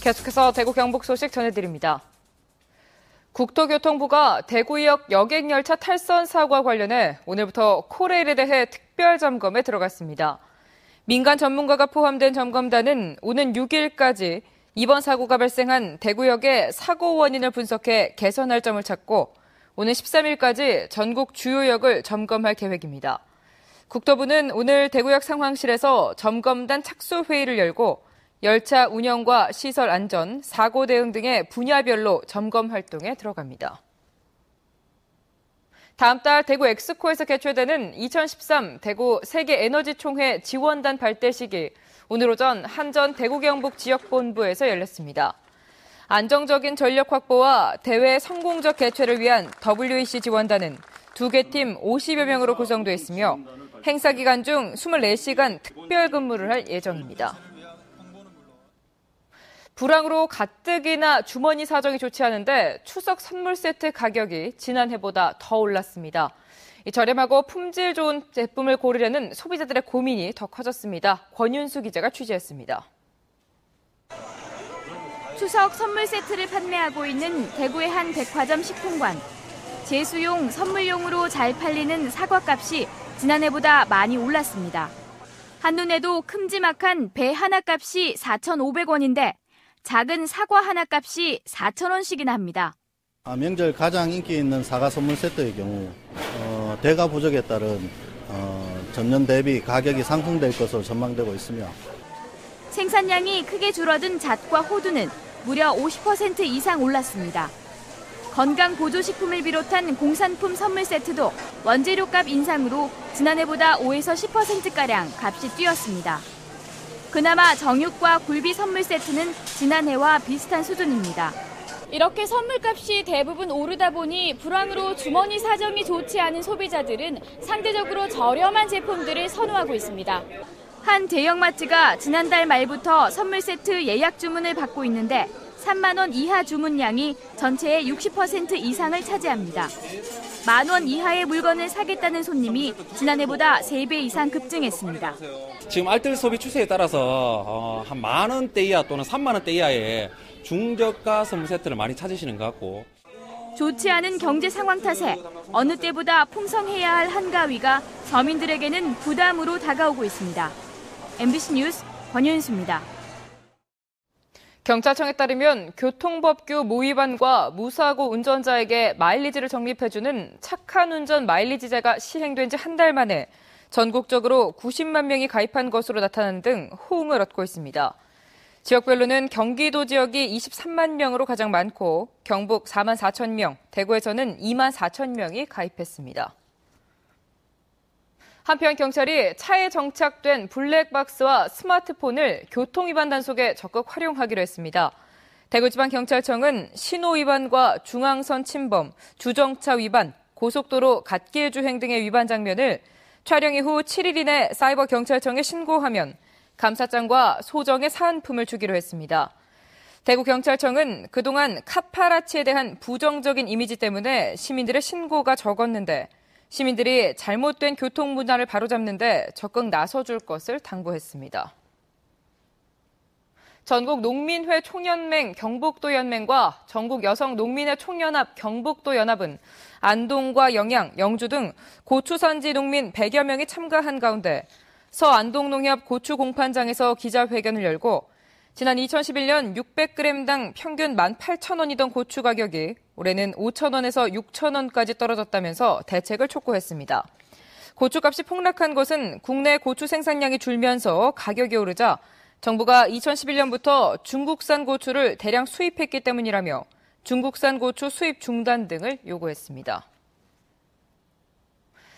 계속해서 대구 경북 소식 전해드립니다. 국토교통부가 대구역 여객열차 탈선 사고와 관련해 오늘부터 코레일에 대해 특별 점검에 들어갔습니다. 민간 전문가가 포함된 점검단은 오는 6일까지 이번 사고가 발생한 대구역의 사고 원인을 분석해 개선할 점을 찾고 오는 13일까지 전국 주요 역을 점검할 계획입니다. 국토부는 오늘 대구역 상황실에서 점검단 착수회의를 열고 열차 운영과 시설 안전, 사고 대응 등의 분야별로 점검 활동에 들어갑니다. 다음 달 대구 엑스코에서 개최되는 2013 대구 세계에너지총회 지원단 발대식이 오늘 오전 한전 대구경북 지역본부에서 열렸습니다. 안정적인 전력 확보와 대회 성공적 개최를 위한 WEC 지원단은 두 개 팀 50여 명으로 구성되어 있으며 행사 기간 중 24시간 특별 근무를 할 예정입니다. 불황으로 가뜩이나 주머니 사정이 좋지 않은데 추석 선물 세트 가격이 지난해보다 더 올랐습니다. 저렴하고 품질 좋은 제품을 고르려는 소비자들의 고민이 더 커졌습니다. 권윤수 기자가 취재했습니다. 추석 선물 세트를 판매하고 있는 대구의 한 백화점 식품관. 제수용, 선물용으로 잘 팔리는 사과값이 지난해보다 많이 올랐습니다. 한눈에도 큼지막한 배 하나 값이 4,500원인데 작은 사과 하나 값이 4,000원씩이나 합니다. 명절 가장 인기 있는 사과 선물 세트의 경우 대가 부족에 따른 전년 대비 가격이 상승될 것으로 전망되고 있으며 생산량이 크게 줄어든 잣과 호두는 무려 50% 이상 올랐습니다. 건강보조식품을 비롯한 공산품 선물 세트도 원재료값 인상으로 지난해보다 5에서 10%가량 값이 뛰었습니다. 그나마 정육과 굴비 선물 세트는 지난해와 비슷한 수준입니다. 이렇게 선물값이 대부분 오르다 보니 불황으로 주머니 사정이 좋지 않은 소비자들은 상대적으로 저렴한 제품들을 선호하고 있습니다. 한 대형마트가 지난달 말부터 선물 세트 예약 주문을 받고 있는데 3만 원 이하 주문량이 전체의 60% 이상을 차지합니다. 10,000원 이하의 물건을 사겠다는 손님이 지난해보다 3배 이상 급증했습니다. 지금 알뜰 소비 추세에 따라서 한 10,000원대 이하 또는 30,000원대 이하의 중저가 선물 세트를 많이 찾으시는 것 같고. 좋지 않은 경제 상황 탓에 어느 때보다 풍성해야 할 한가위가 서민들에게는 부담으로 다가오고 있습니다. MBC 뉴스 권윤수입니다. 경찰청에 따르면 교통법규 모위반과 무사고 운전자에게 마일리지를 적립해주는 착한 운전 마일리지제가 시행된 지 한 달 만에 전국적으로 90만 명이 가입한 것으로 나타나는 등 호응을 얻고 있습니다. 지역별로는 경기도 지역이 23만 명으로 가장 많고 경북 4만 4천 명, 대구에서는 2만 4천 명이 가입했습니다. 한편 경찰이 차에 정착된 블랙박스와 스마트폰을 교통위반 단속에 적극 활용하기로 했습니다. 대구지방경찰청은 신호위반과 중앙선 침범, 주정차 위반, 고속도로 갓길 주행 등의 위반 장면을 촬영 이후 7일 이내 사이버경찰청에 신고하면 감사장과 소정의 사은품을 주기로 했습니다. 대구경찰청은 그동안 카파라치에 대한 부정적인 이미지 때문에 시민들의 신고가 적었는데 시민들이 잘못된 교통 문화를 바로잡는 데 적극 나서줄 것을 당부했습니다. 전국 농민회 총연맹 경북도연맹과 전국 여성농민회 총연합 경북도연합은 안동과 영양, 영주 등 고추산지 농민 100여 명이 참가한 가운데 서안동농협 고추 공판장에서 기자회견을 열고 지난 2011년 600g당 평균 18,000원이던 고추 가격이 올해는 5,000원에서 6,000원까지 떨어졌다면서 대책을 촉구했습니다. 고추값이 폭락한 것은 국내 고추 생산량이 줄면서 가격이 오르자 정부가 2011년부터 중국산 고추를 대량 수입했기 때문이라며 중국산 고추 수입 중단 등을 요구했습니다.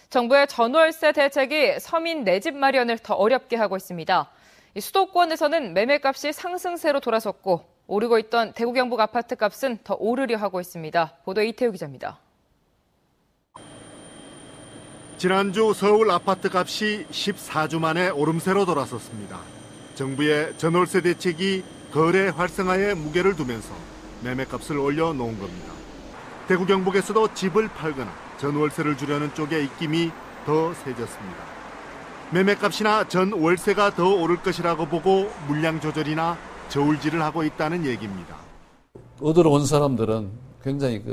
정부의 전월세 대책이 서민 내 집 마련을 더 어렵게 하고 있습니다. 수도권에서는 매매값이 상승세로 돌아섰고 오르고 있던 대구 경북 아파트값은 더 오르려 하고 있습니다. 보도 이태우 기자입니다. 지난주 서울 아파트값이 14주 만에 오름세로 돌아섰습니다. 정부의 전월세 대책이 거래 활성화에 무게를 두면서 매매값을 올려놓은 겁니다. 대구 경북에서도 집을 팔거나 전월세를 주려는 쪽의 입김이 더 세졌습니다. 매매값이나 전월세가 더 오를 것이라고 보고 물량 조절이나 저울질을 하고 있다는 얘기입니다. 얻으러 온 사람들은 굉장히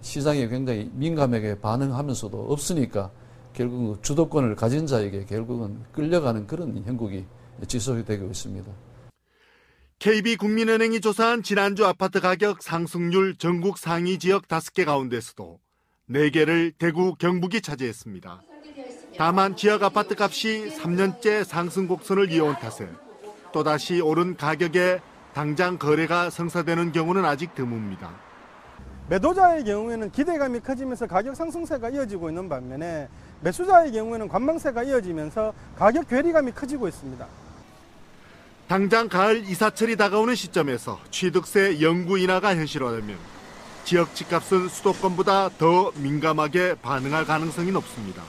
시장에 굉장히 민감하게 반응하면서도 없으니까 결국 주도권을 가진 자에게 결국은 끌려가는 그런 형국이 지속이 되고 있습니다. KB국민은행이 조사한 지난주 아파트 가격 상승률 전국 상위 지역 5개 가운데서도 4개를 대구, 경북이 차지했습니다. 다만 지역 아파트 값이 3년째 상승 곡선을 이어온 탓에 또다시 오른 가격에 당장 거래가 성사되는 경우는 아직 드뭅니다. 매도자의 경우에는 기대감이 커지면서 가격 상승세가 이어지고 있는 반면에 매수자의 경우에는 관망세가 이어지면서 가격 괴리감이 커지고 있습니다. 당장 가을 이사철이 다가오는 시점에서 취득세 영구 인하가 현실화되면 지역 집값은 수도권보다 더 민감하게 반응할 가능성이 높습니다.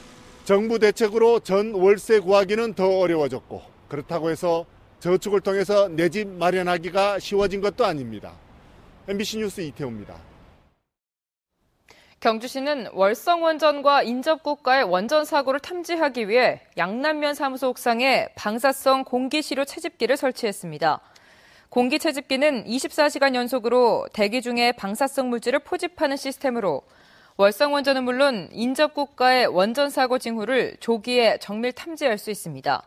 정부 대책으로 전 월세 구하기는 더 어려워졌고 그렇다고 해서 저축을 통해서 내 집 마련하기가 쉬워진 것도 아닙니다. MBC 뉴스 이태우입니다. 경주시는 월성원전과 인접국가의 원전 사고를 탐지하기 위해 양남면 사무소 옥상에 방사성 공기시료 채집기를 설치했습니다. 공기 채집기는 24시간 연속으로 대기 중에 방사성 물질을 포집하는 시스템으로 월성원전은 물론 인접국가의 원전 사고 징후를 조기에 정밀 탐지할 수 있습니다.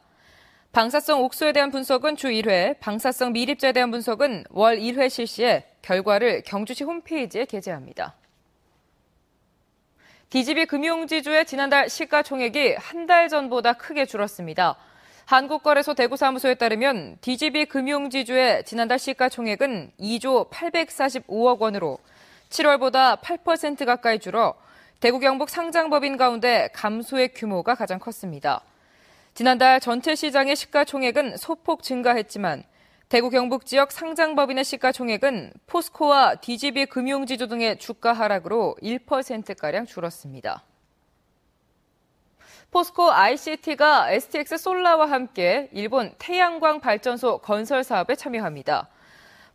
방사성 옥소에 대한 분석은 주 1회, 방사성 미립자에 대한 분석은 월 1회 실시해 결과를 경주시 홈페이지에 게재합니다. DGB 금융지주의 지난달 시가총액이 한 달 전보다 크게 줄었습니다. 한국거래소 대구사무소에 따르면 DGB 금융지주의 지난달 시가총액은 2조 845억 원으로 7월보다 8% 가까이 줄어 대구 경북 상장법인 가운데 감소의 규모가 가장 컸습니다. 지난달 전체 시장의 시가총액은 소폭 증가했지만 대구 경북 지역 상장법인의 시가총액은 포스코와 DGB 금융지주 등의 주가 하락으로 1%가량 줄었습니다. 포스코 ICT가 STX 솔라와 함께 일본 태양광 발전소 건설 사업에 참여합니다.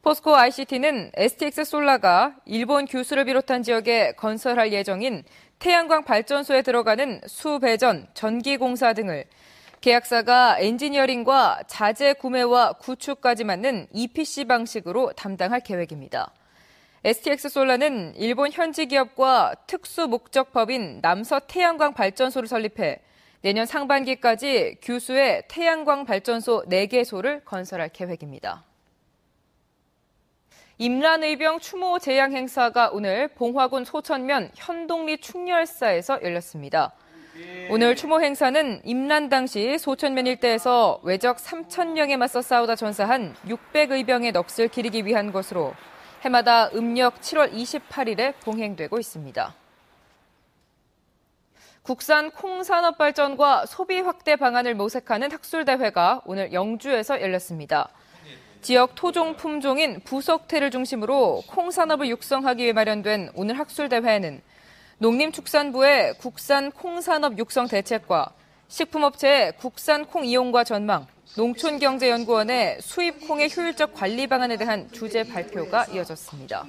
포스코 ICT는 STX 솔라가 일본 규슈를 비롯한 지역에 건설할 예정인 태양광 발전소에 들어가는 수배전, 전기공사 등을 계약사가 엔지니어링과 자재 구매와 구축까지 맡는 EPC 방식으로 담당할 계획입니다. STX 솔라는 일본 현지 기업과 특수 목적법인 남서 태양광 발전소를 설립해 내년 상반기까지 규슈에 태양광 발전소 4개소를 건설할 계획입니다. 임란의병 추모 제양 행사가 오늘 봉화군 소천면 현동리 충렬사에서 열렸습니다. 오늘 추모 행사는 임란 당시 소천면 일대에서 외적 3,000명에 맞서 싸우다 전사한 600의병의 넋을 기리기 위한 것으로 해마다 음력 7월 28일에 봉행되고 있습니다. 국산 콩산업 발전과 소비 확대 방안을 모색하는 학술대회가 오늘 영주에서 열렸습니다. 지역 토종 품종인 부석태를 중심으로 콩산업을 육성하기 위해 마련된 오늘 학술대회에는 농림축산부의 국산 콩산업 육성 대책과 식품업체의 국산 콩 이용과 전망, 농촌경제연구원의 수입 콩의 효율적 관리 방안에 대한 주제 발표가 이어졌습니다.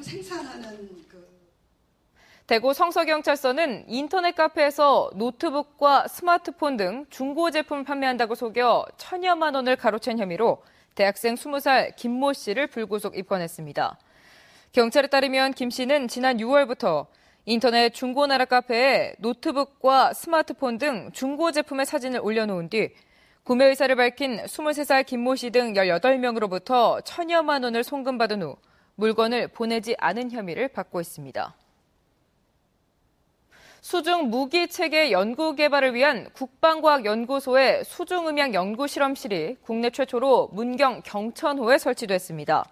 대구 성서경찰서는 인터넷 카페에서 노트북과 스마트폰 등 중고 제품을 판매한다고 속여 천여만 원을 가로챈 혐의로 대학생 20살 김모 씨를 불구속 입건했습니다. 경찰에 따르면 김 씨는 지난 6월부터 인터넷 중고나라 카페에 노트북과 스마트폰 등 중고 제품의 사진을 올려놓은 뒤 구매 의사를 밝힌 23살 김모 씨 등 18명으로부터 천여만 원을 송금받은 후 물건을 보내지 않은 혐의를 받고 있습니다. 수중 무기 체계 연구 개발을 위한 국방과학연구소의 수중음향 연구실험실이 국내 최초로 문경 경천호에 설치됐습니다.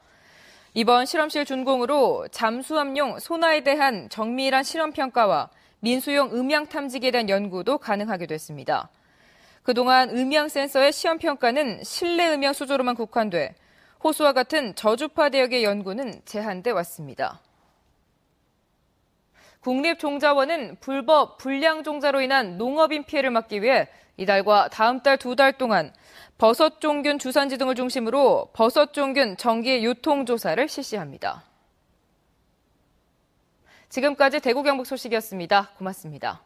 이번 실험실 준공으로 잠수함용 소나에 대한 정밀한 실험평가와 민수용 음향 탐지기에 대한 연구도 가능하게 됐습니다. 그동안 음향 센서의 시험평가는 실내 음향 수조로만 국한돼 호수와 같은 저주파 대역의 연구는 제한돼 왔습니다. 국립종자원은 불법 불량종자로 인한 농업인 피해를 막기 위해 이달과 다음 달 2달 동안 버섯종균 주산지 등을 중심으로 버섯종균 정기 유통조사를 실시합니다. 지금까지 대구 경북 소식이었습니다. 고맙습니다.